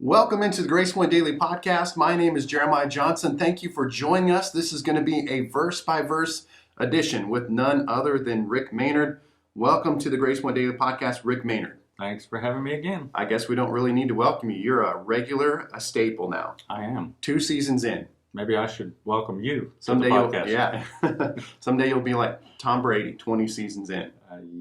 Welcome into the Grace Point Daily Podcast. My name is Jeremiah Johnson. Thank you for joining us. This is going to be a verse-by-verse edition with none other than Rick Maynard. Welcome to the Grace Point Daily Podcast, Rick Maynard. Thanks for having me again. I guess we don't really need to welcome you. You're a regular, a staple now. I am. 2 seasons in. Maybe I should welcome you Someday to the podcast. Yeah. Someday you'll be like Tom Brady, 20 seasons in.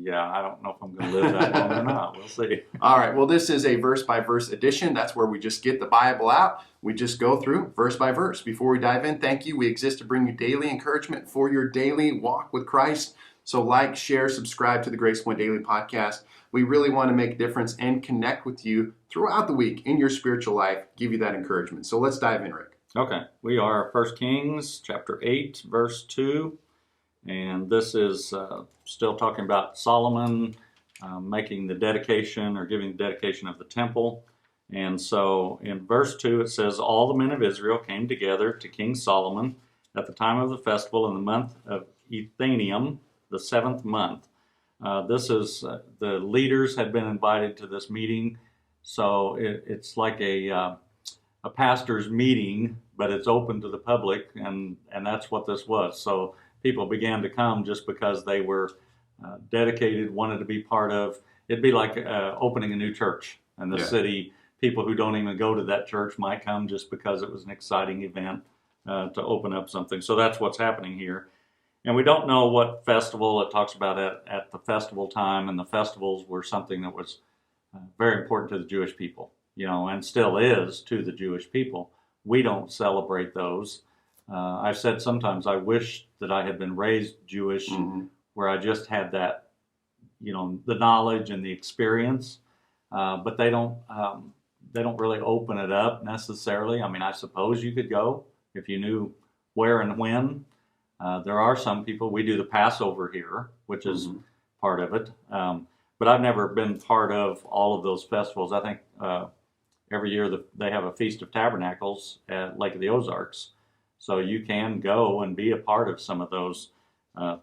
Yeah, I don't know if I'm going to live that long or not. We'll see. All right. Well, this is a verse-by-verse edition. That's where we just get the Bible out. We just go through verse by verse. Before we dive in, thank you. We exist to bring you daily encouragement for your daily walk with Christ. So like, share, subscribe to the Grace Point Daily Podcast. We really want to make a difference and connect with you throughout the week in your spiritual life, give you that encouragement. So let's dive in, Rick. Okay. We are 1 Kings chapter 8, verse 2. And this is still talking about Solomon making the dedication or giving the dedication of the temple. And so in verse 2 it says, all the men of Israel came together to King Solomon at the time of the festival in the month of Ethanium, the 7th month. This is, the leaders had been invited to this meeting. So it's like a pastor's meeting, but it's open to the public, and that's what this was. So people began to come just because they were dedicated, wanted to be part of. It'd be like opening a new church in the city. People who don't even go to that church might come just because it was an exciting event to open up something. So that's what's happening here. And we don't know what festival it talks about at the festival time, and the festivals were something that was very important to the Jewish people, and still is to the Jewish people. We don't celebrate those. I've said sometimes I wish that I had been raised Jewish, where I just had that, the knowledge and the experience, but they don't really open it up necessarily. I mean, I suppose you could go if you knew where and when. There are some people, we do the Passover here, which is part of it, but I've never been part of all of those festivals. I think every year they have a Feast of Tabernacles at Lake of the Ozarks. So you can go and be a part of some of those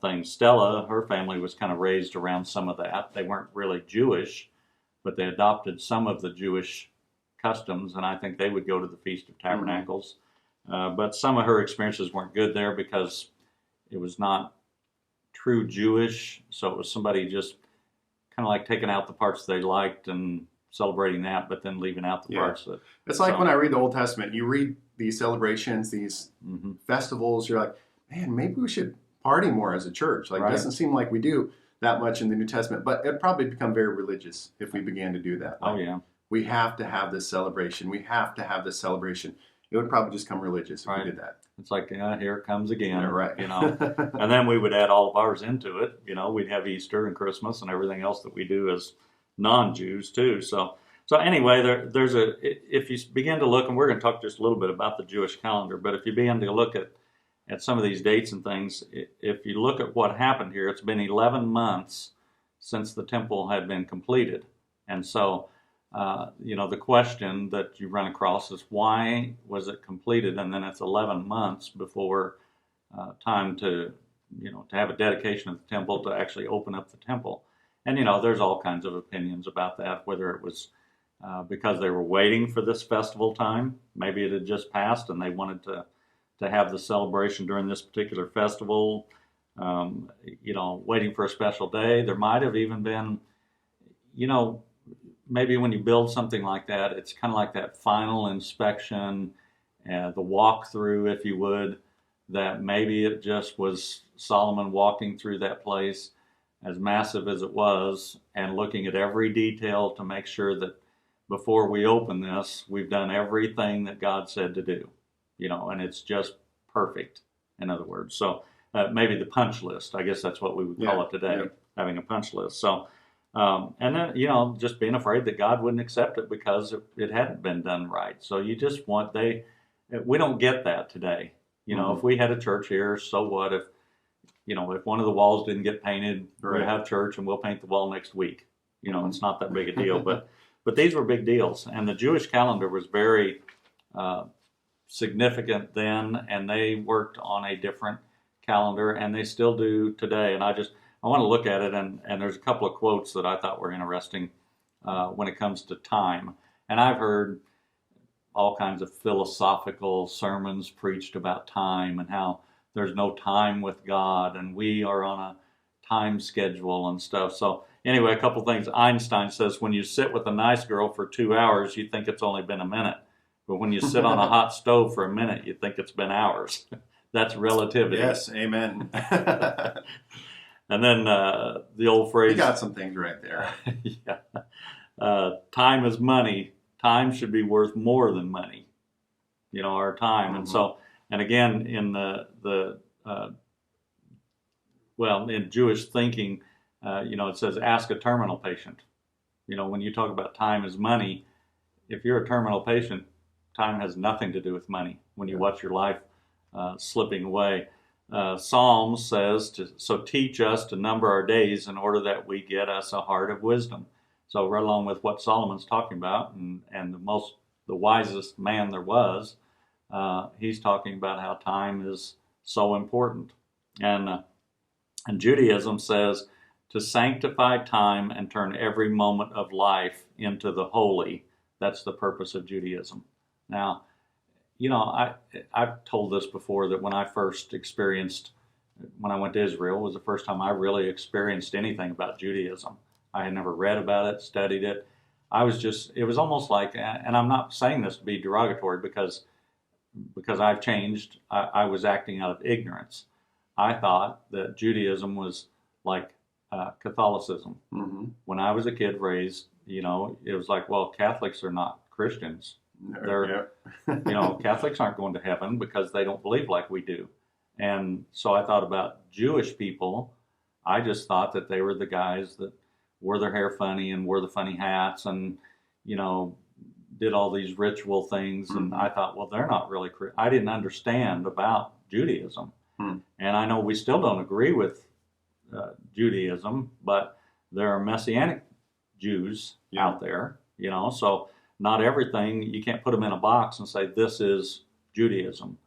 things. Stella, her family was kind of raised around some of that. They weren't really Jewish, but they adopted some of the Jewish customs, and I think they would go to the Feast of Tabernacles. But some of her experiences weren't good there because it was not true Jewish. So it was somebody just kind of like taking out the parts they liked and celebrating that, but then leaving out the parts that... It's like when I read the Old Testament, you read these celebrations, these festivals, you're like, man, maybe we should party more as a church. Like, it doesn't seem like we do that much in the New Testament, but it'd probably become very religious if we began to do that. Like, we have to have this celebration. We have to have this celebration. It would probably just come religious if we did that. It's like, here it comes again, yeah, and then we would add all of ours into it. We'd have Easter and Christmas and everything else that we do as non-Jews too. So anyway, there's if you begin to look, and we're going to talk just a little bit about the Jewish calendar, but if you begin to look at some of these dates and things, if you look at what happened here, it's been 11 months since the temple had been completed. And so, the question that you run across is, why was it completed? And then it's 11 months before time to have a dedication of the temple, to actually open up the temple. And, there's all kinds of opinions about that, whether it was because they were waiting for this festival time. Maybe it had just passed and they wanted to have the celebration during this particular festival, waiting for a special day. There might have even been, maybe when you build something like that, it's kind of like that final inspection, the walkthrough, if you would, that maybe it just was Solomon walking through that place, as massive as it was, and looking at every detail to make sure that before we open this, we've done everything that God said to do, and it's just perfect, in other words. So maybe the punch list, I guess that's what we would call it today, having a punch list. So, and then, just being afraid that God wouldn't accept it because it hadn't been done right. So you just we don't get that today. If we had a church here, so what if, if one of the walls didn't get painted, we'll have church and we'll paint the wall next week. It's not that big a deal, but these were big deals. And the Jewish calendar was very significant then, and they worked on a different calendar, and they still do today. And I want to look at it, and there's a couple of quotes that I thought were interesting when it comes to time. And I've heard all kinds of philosophical sermons preached about time and how there's no time with God and we are on a time schedule and stuff. So anyway, a couple things. Einstein says when you sit with a nice girl for 2 hours, you think it's only been a minute. But when you sit on a hot stove for a minute, you think it's been hours. That's relativity. Yes, amen. And then the old phrase. You got some things right there. Yeah. Time is money. Time should be worth more than money. You know, our time. Mm-hmm. And so, and again, in in Jewish thinking, it says ask a terminal patient. You know, when you talk about time is money, if you're a terminal patient, time has nothing to do with money when you watch your life slipping away. Psalms says, so teach us to number our days in order that we get us a heart of wisdom. So right along with what Solomon's talking about, and the wisest man there was, he's talking about how time is so important. And Judaism says to sanctify time and turn every moment of life into the holy. That's the purpose of Judaism. Now, you know, I've told this before that when I went to Israel, was the first time I really experienced anything about Judaism. I had never read about it, studied it. It was almost like, and I'm not saying this to be derogatory because I've changed, I was acting out of ignorance. I thought that Judaism was like Catholicism. Mm-hmm. When I was a kid raised, you know, it was like, well, Catholics are not Christians. They're, Catholics aren't going to heaven because they don't believe like we do. And so I thought about Jewish people. I just thought that they were the guys that wore their hair funny and wore the funny hats and, you know, did all these ritual things. Mm-hmm. And I thought, well, they're not really I didn't understand about Judaism. Mm-hmm. And I know we still don't agree with Judaism, but there are Messianic Jews out there, you know, so not everything, you can't put them in a box and say, this is Judaism.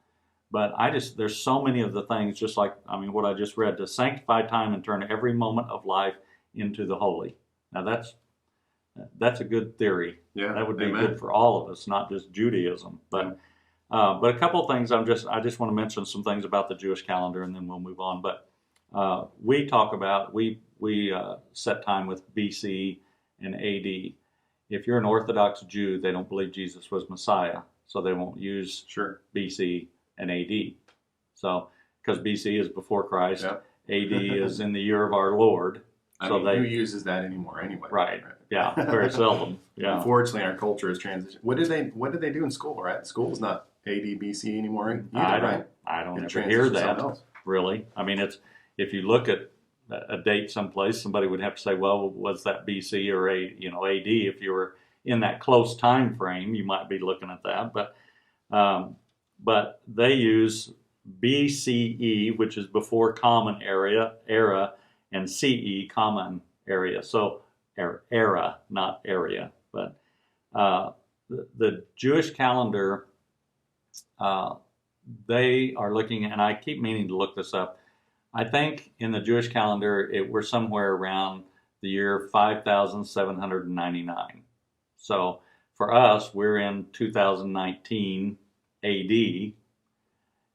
But there's so many of the things, just like, what I just read, to sanctify time and turn every moment of life into the holy. Now that's a good theory. Yeah, that would be good for all of us, not just Judaism. But a couple of things, I just want to mention some things about the Jewish calendar, and then we'll move on. But we talk about, we set time with BC and AD. If you're an Orthodox Jew, they don't believe Jesus was Messiah, so they won't use BC and AD. So, because BC is before Christ, AD is in the year of our Lord. Who uses that anymore anyway? Right. Yeah, very seldom. Yeah. Unfortunately, our culture has transitioned. What did they do in school, right? School's not AD, BC anymore either, I don't ever hear that, really. If you look at a date someplace, somebody would have to say, well, was that BC or AD? If you were in that close time frame, you might be looking at that. But they use BCE, which is before Common Era, and CE, Common Era. So era, not area. But the Jewish calendar, they are looking, and I keep meaning to look this up. I think in the Jewish calendar, we're somewhere around the year 5,799. So for us, we're in 2019 AD,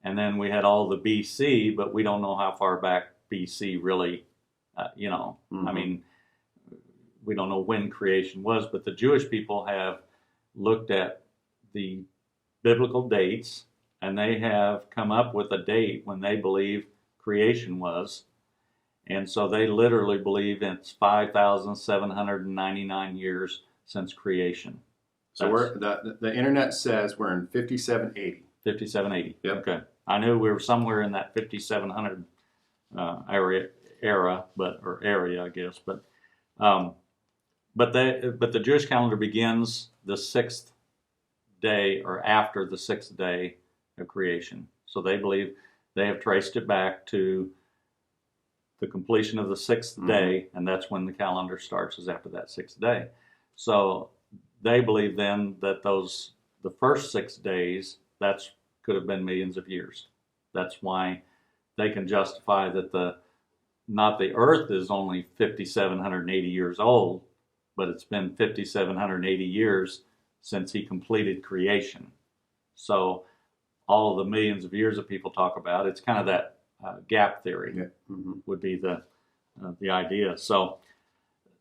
and then we had all the BC, but we don't know how far back BC really, Mm-hmm. We don't know when creation was, but the Jewish people have looked at the biblical dates, and they have come up with a date when they believe creation was, and so they literally believe it's 5,799 years since creation. So the internet says we're in 5780. 5780. Yep. Okay. I knew we were somewhere in that 5700 area, I guess. But the Jewish calendar begins the 6th day or after the 6th day of creation. So they believe they have traced it back to the completion of the 6th mm-hmm. day, and that's when the calendar starts, is after that 6th day. So they believe then that the first 6 days, could have been millions of years. That's why they can justify that not the earth is only 5,780 years old, but it's been 5,780 years since he completed creation. So all of the millions of years that people talk about, it's kind of that gap theory would be the idea. So,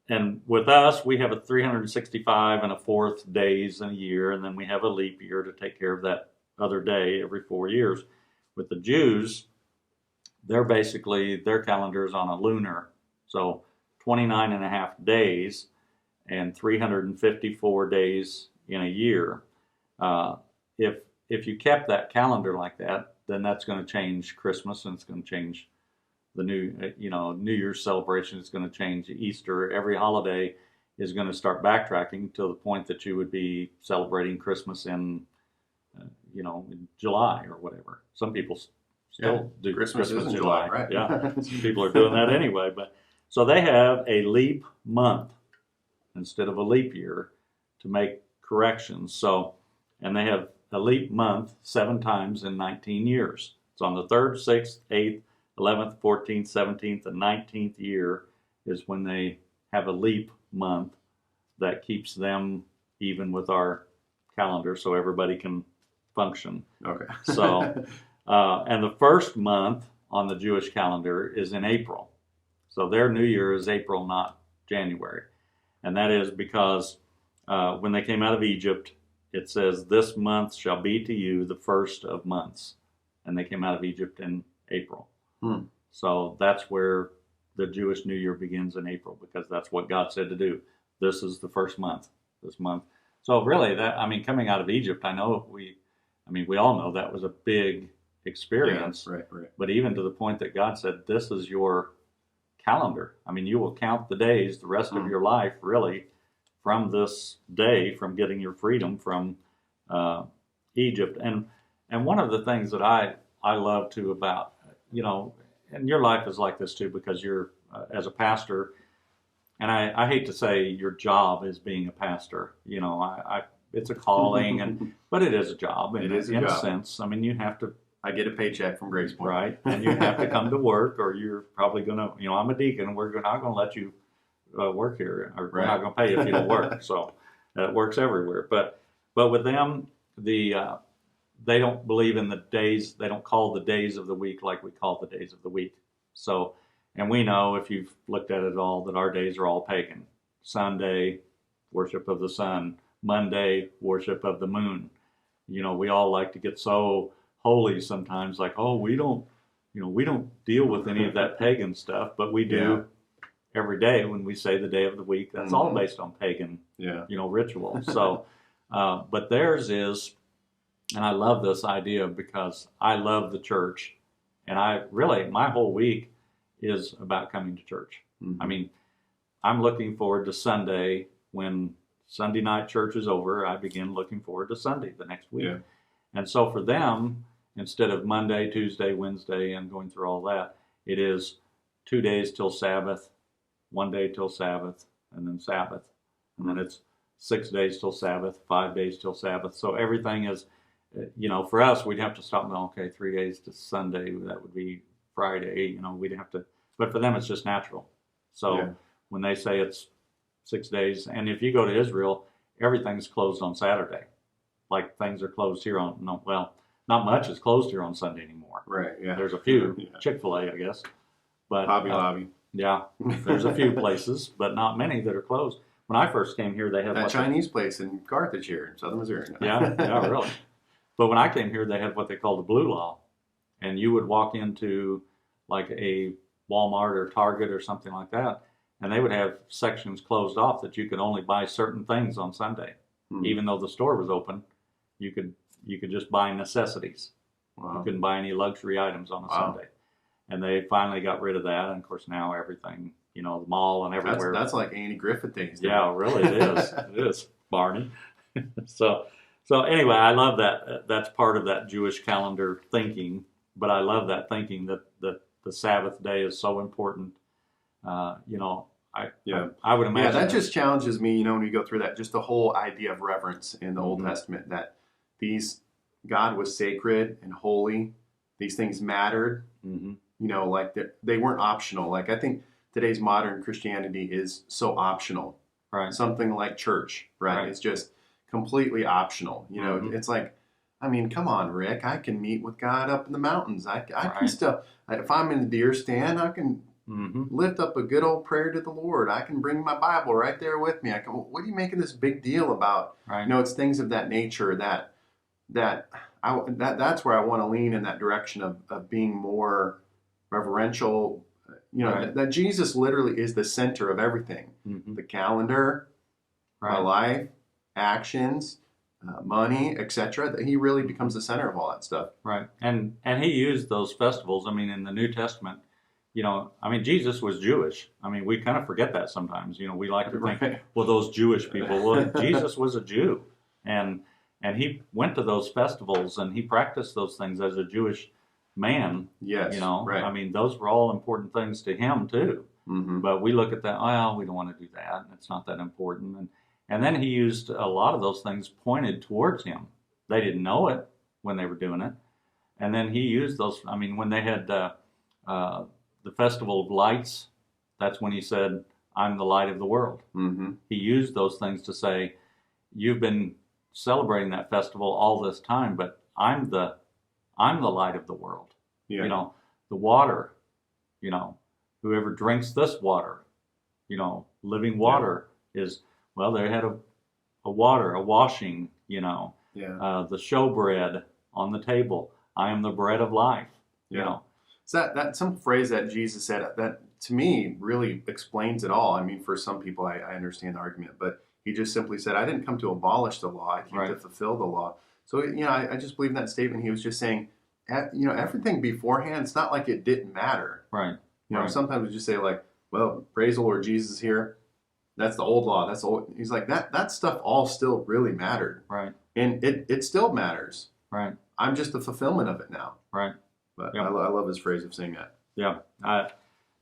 and with us, we have a 365 and a fourth days in a year, and then we have a leap year to take care of that other day every 4 years. With the Jews, they're basically, their calendar is on a lunar, so 29 and a half days and 354 days in a year. If you kept that calendar like that, then that's going to change Christmas, and it's going to change the New Year's celebration. It's going to change Easter. Every holiday is going to start backtracking to the point that you would be celebrating Christmas in in July or whatever. Some people still do Christmas in July, right? Yeah, some people are doing that anyway. But so they have a leap month instead of a leap year to make corrections. So, and they have a leap month 7 times in 19 years. It's on the 3rd, 6th, 8th, 11th, 14th, 17th, and 19th year is when they have a leap month that keeps them even with our calendar, so everybody can function. Okay. So, and the first month on the Jewish calendar is in April. So their New Year is April, not January. And that is because when they came out of Egypt, it says, "This month shall be to you the first of months." And they came out of Egypt in April. So that's where the Jewish New Year begins, in April, because that's what God said to do. This is the first month, this month. So really, coming out of Egypt, we all know that was a big experience. Yeah, right. But even to the point that God said, this is your calendar. You will count the days the rest of your life, really, from this day, from getting your freedom from Egypt. And one of the things that I love too about, and your life is like this too, because you're as a pastor, and I hate to say your job is being a pastor. It's a calling, but it is a job. It is a job. In a sense. You have to. I get a paycheck from Grace Point. Right, and you have to come to work, or you're probably going to, I'm a deacon, and we're not going to let you work here, or we're not going to pay you if you don't work. So it works everywhere. But with them, they don't believe in the days. They don't call the days of the week like we call the days of the week. So, and we know, if you've looked at it all, that our days are all pagan. Sunday, worship of the sun. Monday, worship of the moon. We all like to get so holy sometimes, like, oh, we don't deal with any of that pagan stuff, but we do every day when we say the day of the week. That's all based on pagan, ritual. So, but theirs is, and I love this idea because I love the church, and my whole week is about coming to church. I'm looking forward to Sunday. When Sunday night church is over, I begin looking forward to Sunday the next week. And so for them, instead of Monday, Tuesday, Wednesday, and going through all that, it is 2 days till Sabbath, 1 day till Sabbath, and then Sabbath. And then it's 6 days till Sabbath, 5 days till Sabbath. So everything is, for us, we'd have to stop and go, okay, 3 days to Sunday, that would be Friday, we'd have to, but for them, it's just natural. So when they say it's 6 days, and if you go to Israel, everything's closed on Saturday. Like things are closed here not much is closed here on Sunday anymore. Right, yeah. There's a few, Chick-fil-A, I guess. But Hobby Lobby. Yeah, there's a few places, but not many that are closed. When I first came here, they had that Chinese place in Carthage here in southern Missouri. Yeah, really. But when I came here, they had what they called the Blue Law. And you would walk into like a Walmart or Target or something like that, and they would have sections closed off that you could only buy certain things on Sunday. Even though the store was open, you could just buy necessities. Wow. You couldn't buy any luxury items on a Sunday. And they finally got rid of that. And of course now everything, the mall and everywhere. That's like Andy Griffith things. Yeah, really it is. It is, Barney. So anyway, I love that. That's part of that Jewish calendar thinking. But I love that thinking that the Sabbath day is so important. I would imagine. Yeah, that just challenges me, when you go through that, just the whole idea of reverence in the Old Testament, that God was sacred and holy. These things mattered. Like they weren't optional. Like I think today's modern Christianity is so optional. Right. Something like church, right? It's just completely optional. You know, Mhm. it's like, I mean, come on, Rick. I can meet with God up in the mountains. I can Right. still, if I'm in the deer stand, I can Mhm. lift up a good old prayer to the Lord. I can bring my Bible right there with me. I can. What are you making this big deal about? Right. You know, it's things of that nature that's where I want to lean in that direction of being more reverential. You know, Right. that Jesus literally is the center of everything. Mhm. The calendar, my Right. life, actions, money, etc. That he really becomes the center of all that stuff. Right. And he used those festivals. I mean, in the New Testament, I mean, Jesus was Jewish. I mean, we kind of forget that sometimes. We like to think, Right. well, those Jewish people. Well, Jesus was a Jew, and he went to those festivals and he practiced those things as a Jewish man. Yes. Right. I mean, those were all important things to him too. Mm-hmm. But we look at that, well, we don't want to do that. It's not that important. And then he used a lot of those things pointed towards him. They didn't know it when they were doing it. And then he used those. I mean, when they had the Festival of Lights, that's when he said, "I'm the light of the world." Mm-hmm. He used those things to say, "You've been celebrating that festival all this time, but I'm the light of the world." Yeah. The water. Whoever drinks this water, living water is, well, they had a washing. Yeah. The showbread on the table. I am the bread of life. Yeah. So that some phrase that Jesus said that to me really explains it all. I mean, for some people, I understand the argument, but he just simply said, "I didn't come to abolish the law. I came Right. to fulfill the law." So I just believe in that statement. He was just saying, everything beforehand. It's not like it didn't matter. Right. Right. Sometimes we just say like, "Well, praise the Lord, Jesus is here. That's the old law. That's the old." He's like that stuff all still really mattered. Right. And it still matters. Right. I'm just the fulfillment of it now. Right. But Yeah. I love his phrase of saying that. Yeah. I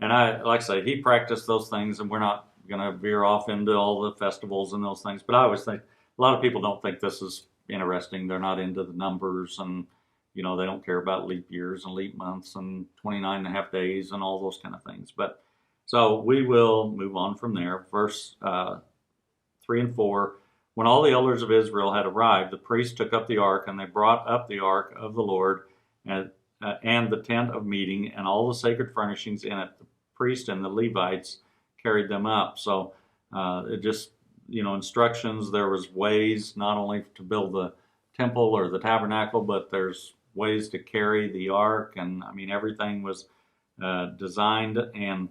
like I say, he practiced those things, and we're not going to veer off into all the festivals and those things. But I always think a lot of people don't think this is interesting. They're not into the numbers, and they don't care about leap years and leap months and 29 and a half days and all those kind of things. But so we will move on from there. Verse 3 and 4. When all the elders of Israel had arrived, the priests took up the ark, and they brought up the ark of the Lord and the tent of meeting and all the sacred furnishings in it. The priest and the Levites carried them up. So it just, instructions. There was ways not only to build the temple or the tabernacle, but there's ways to carry the ark. And I mean, everything was designed, and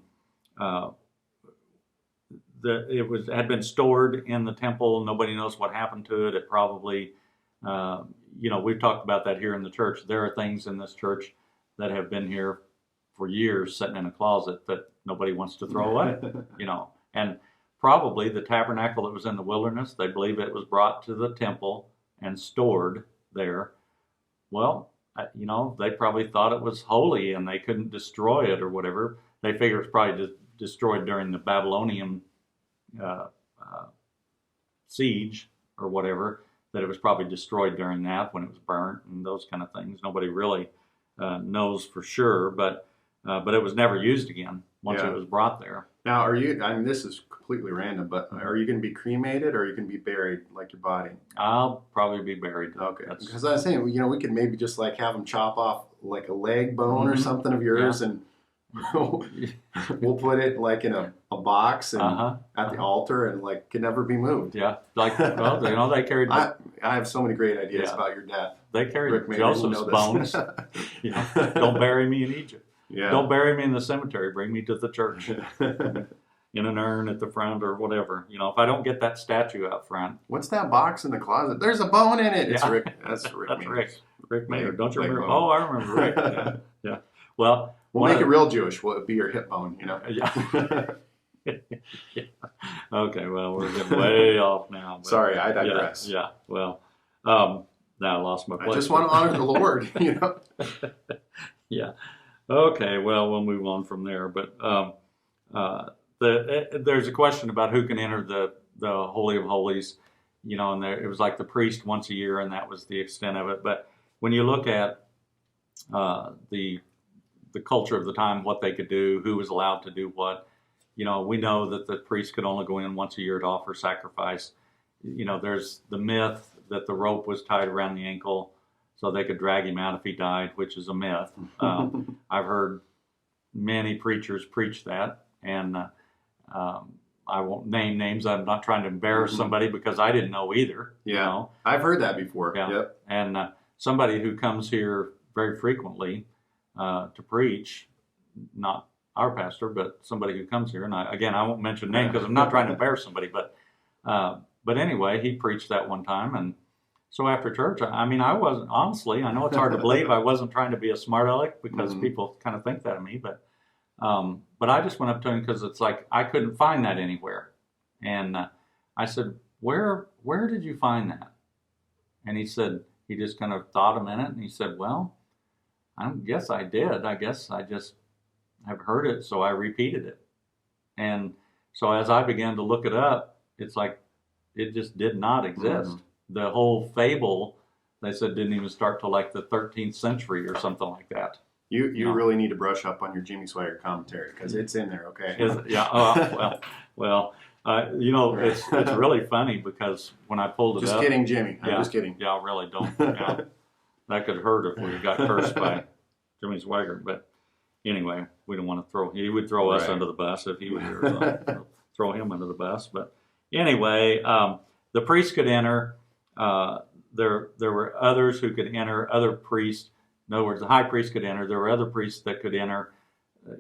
had been stored in the temple. Nobody knows what happened to it. It probably, we've talked about that here in the church. There are things in this church that have been here for years, sitting in a closet that nobody wants to throw away. And probably the tabernacle that was in the wilderness, they believe it was brought to the temple and stored there. Well, they probably thought it was holy and they couldn't destroy it or whatever. They figure it's probably destroyed during the Babylonian siege or whatever, that it was probably destroyed during that when it was burnt and those kind of things. Nobody really knows for sure, but it was never used again once it was brought there. Now, this is completely random, but are you going to be cremated or are you going to be buried like your body? I'll probably be buried. Okay. Because I was saying, we could maybe just like have them chop off like a leg bone or something of yours, and we'll put it like in a box and at the altar, and like can never be moved. Yeah, like they carried. I have so many great ideas about your death. They carried Rick Maynard, Joseph's bones. Don't bury me in Egypt. Yeah. Don't bury me in the cemetery. Bring me to the church in an urn at the front or whatever. If I don't get that statue out front. What's that box in the closet? There's a bone in it. It's Rick. That's Rick. That's Maynard. Rick Maynard. Don't you remember? Bone. Oh, I remember Rick. Yeah. Well, we'll make it real Jewish. Will it be your hip bone? Yeah. Okay. Well, we're getting way off now. But, sorry, I digress. Yeah. Well, now I lost my place. I just want to honor the Lord. Yeah. Okay. Well, we'll move on from there. But there's a question about who can enter the Holy of Holies. And it was like the priest once a year, and that was the extent of it. But when you look at the culture of the time, what they could do, who was allowed to do what, we know that the priest could only go in once a year to offer sacrifice, there's the myth that the rope was tied around the ankle so they could drag him out if he died, which is a myth. I've heard many preachers preach that, and I won't name names. I'm not trying to embarrass somebody because I didn't know either. Yeah, I've heard that before. Yeah. Yep. And somebody who comes here very frequently to preach, not our pastor, but somebody who comes here, and I won't mention name because I'm not trying to embarrass somebody, but anyway, he preached that one time, and so after church, I mean, I wasn't, honestly, I know it's hard to believe, I wasn't trying to be a smart aleck because people kind of think that of me, but I just went up to him because it's like I couldn't find that anywhere, and I said, where did you find that? And he said, he just kind of thought a minute, and he said, well, I guess I did. I guess I just have heard it, so I repeated it. And so as I began to look it up, it's like it just did not exist. The whole fable, they said, didn't even start till like the 13th century or something like that. You really need to brush up on your Jimmy Swagger commentary because it's in there, okay? Yeah. It's really funny because when I pulled it up. Just kidding, Jimmy. I'm just kidding. Yeah, I really don't. Yeah, that could hurt if we got cursed by Jimmy Swagger. But anyway, we don't want to throw. He would throw us under the bus if he was here. So throw him under the bus. But anyway, the priest could enter. There were others who could enter. Other priests. In other words, the high priest could enter. There were other priests that could enter.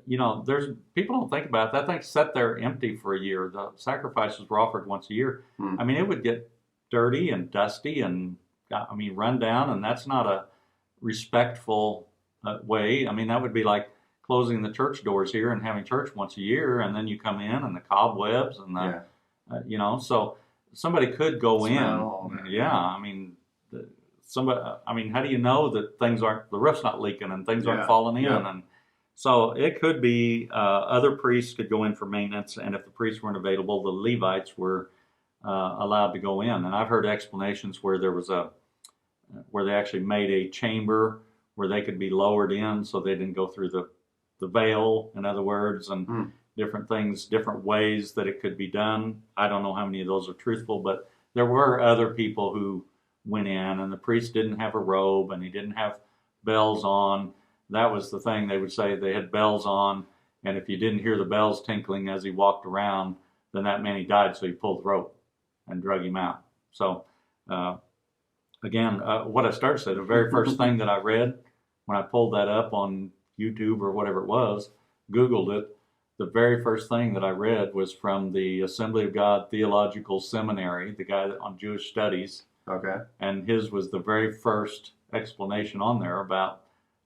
There's people don't think about it. That thing sat there empty for a year. The sacrifices were offered once a year. I mean, it would get dirty and dusty and run down, and that's not a respectful way. I mean, that would be like closing the church doors here and having church once a year, and then you come in and the cobwebs and the, so somebody could go in. Yeah, I mean, how do you know that the roof's not leaking and things aren't falling in? And so it could be other priests could go in for maintenance, and if the priests weren't available, the Levites were allowed to go in. And I've heard explanations where where they actually made a chamber where they could be lowered in so they didn't go through the veil, in other words, and different things, different ways that it could be done. I don't know how many of those are truthful, but there were other people who went in, and the priest didn't have a robe and he didn't have bells on. That was the thing. They would say they had bells on, and if you didn't hear the bells tinkling as he walked around, then that meant he died, so he pulled the rope and drug him out. So again, what I started to say, the very first thing that I read when I pulled that up on YouTube or whatever it was, Googled it, the very first thing that I read was from the Assembly of God Theological Seminary, the guy on Jewish Studies. Okay. And his was the very first explanation on there about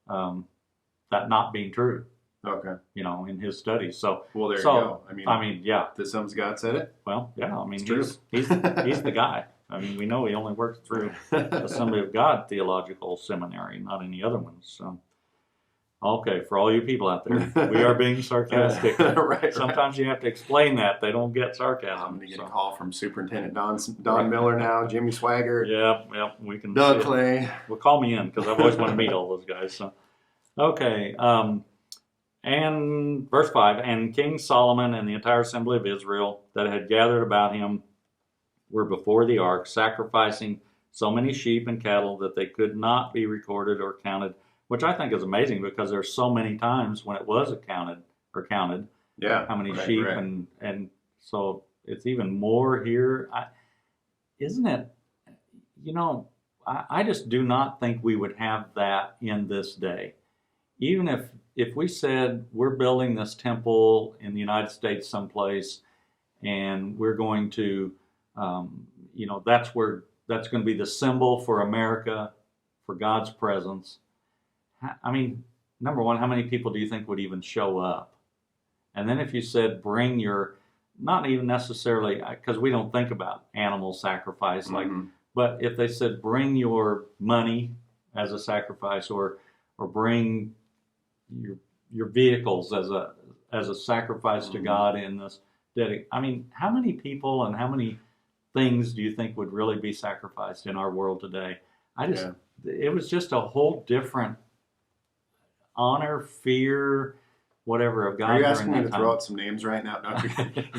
that not being true. Okay. In his studies. So well, there you go. I mean, yeah. The Assembly of God said it. Well, yeah. I mean, he's the guy. I mean, we know he only worked through Assembly of God Theological Seminary, not any other ones. So, okay, for all you people out there, we are being sarcastic. Right. Sometimes you have to explain that they don't get sarcasm. I'm going to get a call from Superintendent Don Miller now, Jimmy Swagger. Yeah, we can. Doug Clay. Well, call me in because I've always wanted to meet all those guys. So, okay. And verse 5, and King Solomon and the entire assembly of Israel that had gathered about him were before the ark, sacrificing so many sheep and cattle that they could not be recorded or counted, which I think is amazing because there's so many times when it was counted. Yeah. How many sheep and so it's even more here. Isn't it? I just do not think we would have that in this day. Even if we said we're building this temple in the United States someplace and we're going to, that's going to be the symbol for America, for God's presence. I mean, number one, how many people do you think would even show up? And then if you said bring your, not even necessarily, because we don't think about animal sacrifice, but if they said bring your money as a sacrifice or bring your vehicles as a sacrifice to God in this I mean, how many people and how many things do you think would really be sacrificed in our world today? It was just a whole different honor, fear, whatever of God. Are you asking me during to that throw time. out some names right now?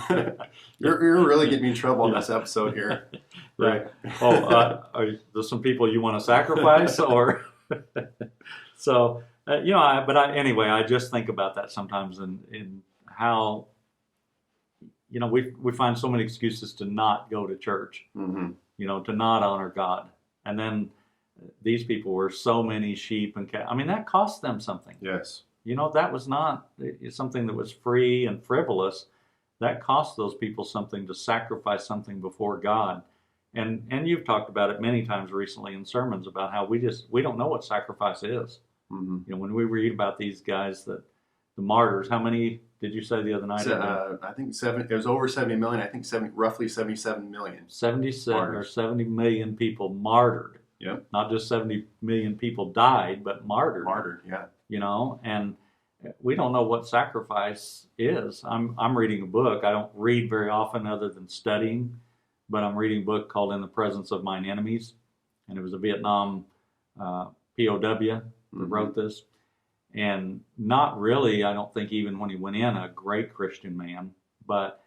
No, you're really getting me in trouble on this episode here. Right. Are there some people you want to sacrifice, or so? Anyway, I just think about that sometimes, in how we find so many excuses to not go to church, Mm-hmm. to not honor God, and then these people were so many sheep and I mean, that cost them something. Yes. That was not something that was free and frivolous. That cost those people something, to sacrifice something before God. And you've talked about it many times recently in sermons about how we don't know what sacrifice is. Mm-hmm. When we read about these guys, the martyrs, how many did you say the other night? I think it was over 70 million. I think roughly 77 million. 77 or 70 million people martyred. Yep. Not just 70 million people died, but martyred. Martyred, yeah. And we don't know what sacrifice is. I'm reading a book. I don't read very often other than studying, but I'm reading a book called In the Presence of Mine Enemies, and it was a Vietnam POW that wrote this. And not really, I don't think, even when he went in, a great Christian man, but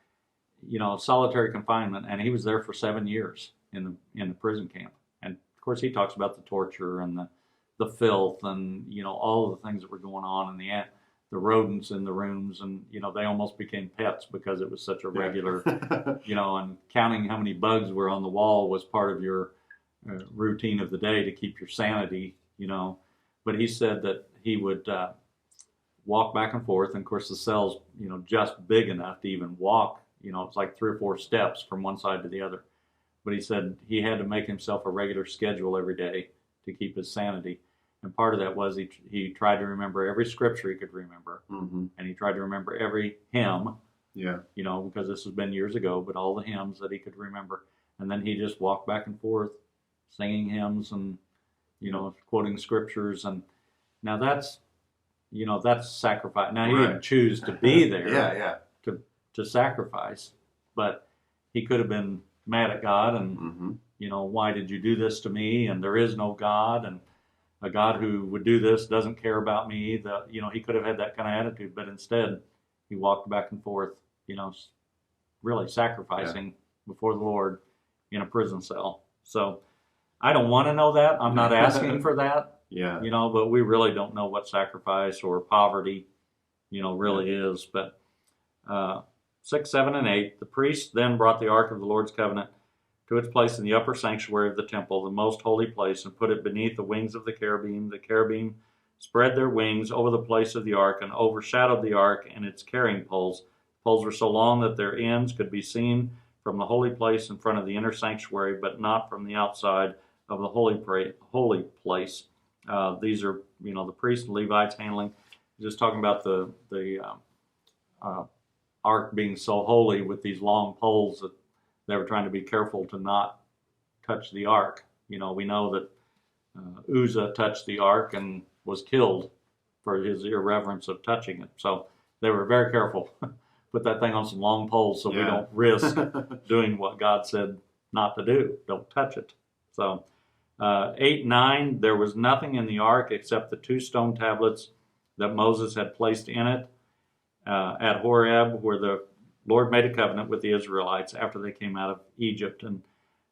solitary confinement, and he was there for 7 years in the prison camp. And of course, he talks about the torture and the filth and all of the things that were going on, and the rodents in the rooms, and they almost became pets because it was such a regular, and counting how many bugs were on the wall was part of your routine of the day to keep your sanity. But he said that he would walk back and forth, and of course the cell's just big enough to even walk. It's like 3 or 4 steps from one side to the other. But he said he had to make himself a regular schedule every day to keep his sanity. And part of that was he tried to remember every scripture he could remember. Mm-hmm. And he tried to remember every hymn. Yeah. Because this has been years ago, but all the hymns that he could remember. And then he just walked back and forth singing hymns and, quoting scriptures. And now that's sacrifice. Now he didn't choose to be there to sacrifice, but he could have been mad at God and, why did you do this to me? And there is no God, and a God who would do this doesn't care about me. He could have had that kind of attitude, but instead he walked back and forth, really sacrificing before the Lord in a prison cell. So I don't want to know that. I'm not asking for that. Yeah. But we really don't know what sacrifice or poverty, really is. But 6, 7, and 8, the priest then brought the ark of the Lord's covenant to its place in the upper sanctuary of the temple, the most holy place, and put it beneath the wings of the cherubim. The cherubim spread their wings over the place of the ark and overshadowed the ark and its carrying poles. The poles were so long that their ends could be seen from the holy place in front of the inner sanctuary, but not from the outside of the holy place. These are, the priests and Levites handling. Just talking about the ark being so holy with these long poles that they were trying to be careful to not touch the ark. We know that Uzzah touched the ark and was killed for his irreverence of touching it. So they were very careful. Put that thing on some long poles so we don't risk doing what God said not to do. Don't touch it. So 8, 9, there was nothing in the ark except the 2 stone tablets that Moses had placed in it at Horeb, where the Lord made a covenant with the Israelites after they came out of Egypt. And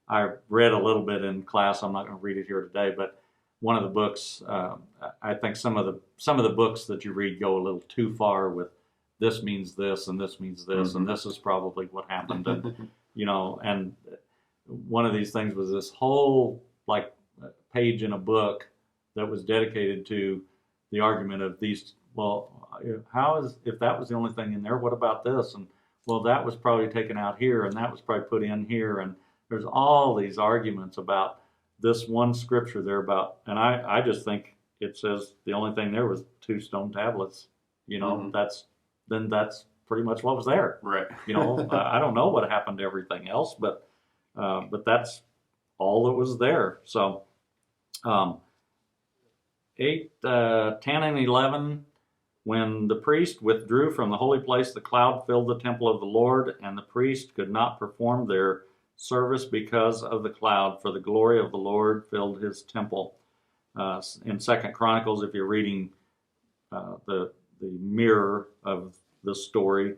I read a little bit in class. I'm not going to read it here today, but one of the books, I think some of the books that you read go a little too far with this means this and this means this, and this is probably what happened. And and one of these things was this whole page in a book that was dedicated to the argument of these. Well, if that was the only thing in there, what about this? And well, that was probably taken out here, and that was probably put in here, and there's all these arguments about this one scripture there about, and I just think it says the only thing there was 2 stone tablets. That's pretty much what was there. Right. I don't know what happened to everything else, but that's all that was there. So 8, 10, and 11, when the priest withdrew from the holy place, the cloud filled the temple of the Lord, and the priest could not perform their service because of the cloud, for the glory of the Lord filled his temple. In 2 Chronicles, if you're reading the mirror of this story.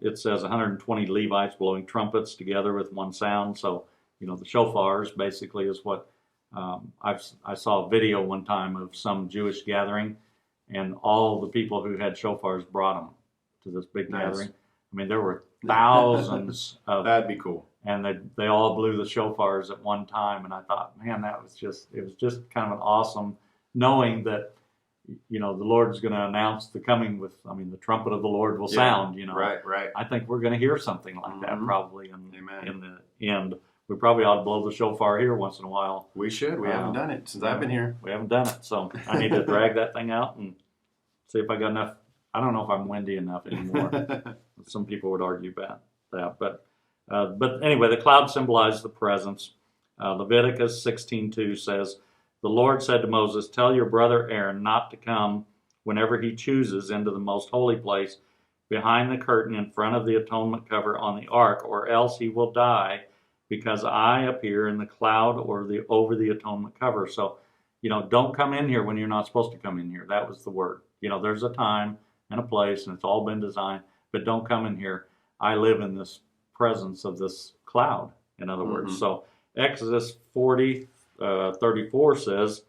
It says 120 Levites blowing trumpets together with one sound. So, the shofars basically is what I saw a video one time of some Jewish gathering, and all the people who had shofars brought them to this big gathering. I mean, there were thousands of. That'd be cool. And they all blew the shofars at one time, and I thought, man, it was just kind of an awesome knowing that, the Lord's going to announce the coming the trumpet of the Lord will sound, Right. I think we're going to hear something like that probably in the end. We probably ought to blow the shofar here once in a while. We should. We haven't done it since I've been here. We haven't done it, so I need to drag that thing out and see if I got enough. I don't know if I'm windy enough anymore. Some people would argue about that, but anyway, the cloud symbolized the presence. Leviticus 16:2 says, "The Lord said to Moses, tell your brother Aaron not to come whenever he chooses into the most holy place behind the curtain in front of the atonement cover on the ark, or else he will die, because I appear in the cloud or over the atonement cover." So, don't come in here when you're not supposed to come in here. That was the word. There's a time and a place, and it's all been designed, but don't come in here. I live in this presence of this cloud, in other words. So Exodus 40:34 says,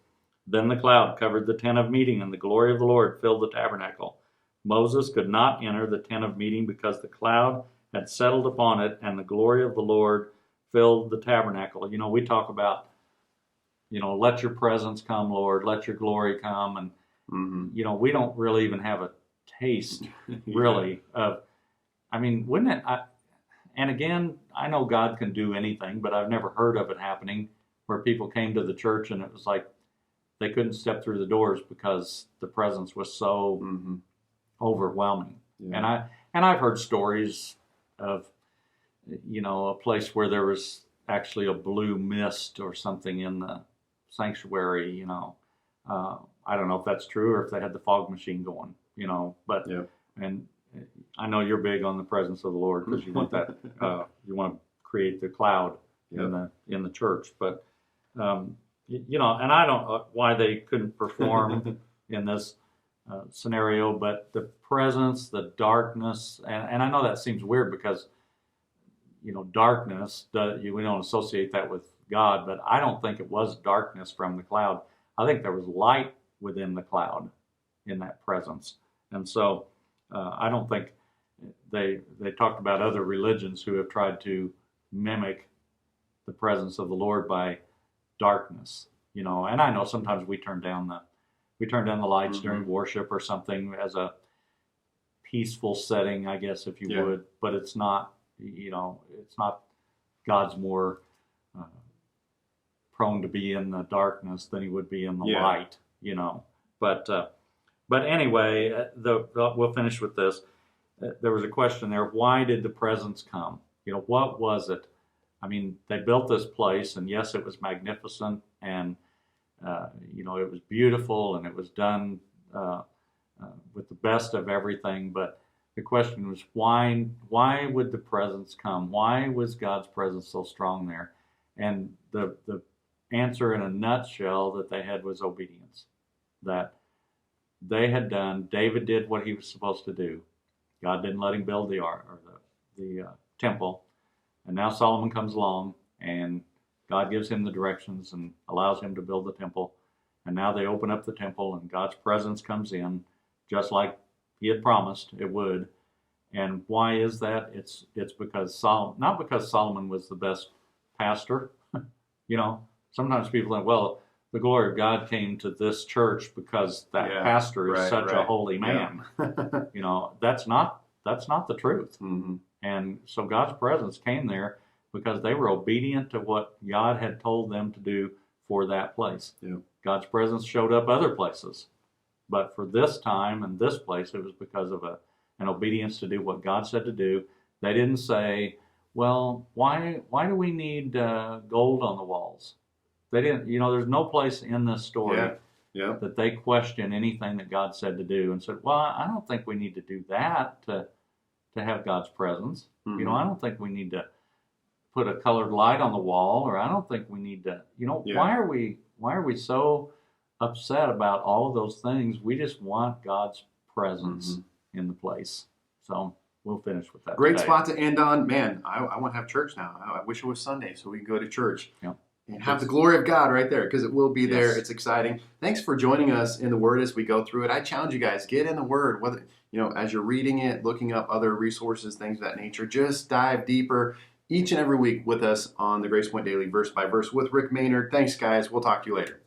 "Then the cloud covered the tent of meeting, and the glory of the Lord filled the tabernacle. Moses could not enter the tent of meeting because the cloud had settled upon it, and the glory of the Lord filled the tabernacle." We talk about, let your presence come, Lord, let your glory come, and we don't really even have a taste, really, of. Wouldn't it? And again, I know God can do anything, but I've never heard of it happening where people came to the church and it was like they couldn't step through the doors because the presence was so overwhelming. Yeah. And I've heard stories of, a place where there was actually a blue mist or something in the sanctuary. I don't know if that's true or if they had the fog machine going. But and I know you're big on the presence of the Lord because you want that. You want to create the cloud in the church, but and I don't know why they couldn't perform in this scenario, but the presence, the darkness, and I know that seems weird because darkness. We don't associate that with God, but I don't think it was darkness from the cloud. I think there was light within the cloud in that presence, and so. I don't think they talked about other religions who have tried to mimic the presence of the Lord by darkness, and I know sometimes we turn down the lights during worship or something as a peaceful setting, I guess, if you would, but it's not, it's not. God's more prone to be in the darkness than he would be in the light, But anyway, we'll finish with this. There was a question there. Why did the presence come? What was it? They built this place, and yes, it was magnificent, and it was beautiful, and it was done with the best of everything. But the question was, why would the presence come? Why was God's presence so strong there? And the answer in a nutshell that they had was obedience. That they had done. David did what he was supposed to do. God didn't let him build the ark or the temple, and now Solomon comes along, and God gives him the directions and allows him to build the temple. And now they open up the temple, and God's presence comes in, just like He had promised it would. And why is that? It's because not because Solomon was the best pastor. Sometimes people think, well, the glory of God came to this church because that pastor is such a holy man. Yeah. That's not the truth. Mm-hmm. And so God's presence came there because they were obedient to what God had told them to do for that place. Yeah. God's presence showed up other places, but for this time and this place, it was because of an obedience to do what God said to do. They didn't say, well, why do we need gold on the walls? They didn't, there's no place in this story that they question anything that God said to do and said, well, I don't think we need to do that to have God's presence. Mm-hmm. I don't think we need to put a colored light on the wall, or I don't think we need to, why are we so upset about all of those things? We just want God's presence in the place. So we'll finish with that. Great today. spot to end on. Man, I want to have church now. I wish it was Sunday so we can go to church. Yep. And have the glory of God right there, because it will be there. Yes. It's exciting. Thanks for joining us in the Word as we go through it. I challenge you guys, get in the Word, whether as you're reading it, looking up other resources, things of that nature. Just dive deeper each and every week with us on the Grace Point Daily Verse by Verse with Rick Maynard. Thanks, guys. We'll talk to you later.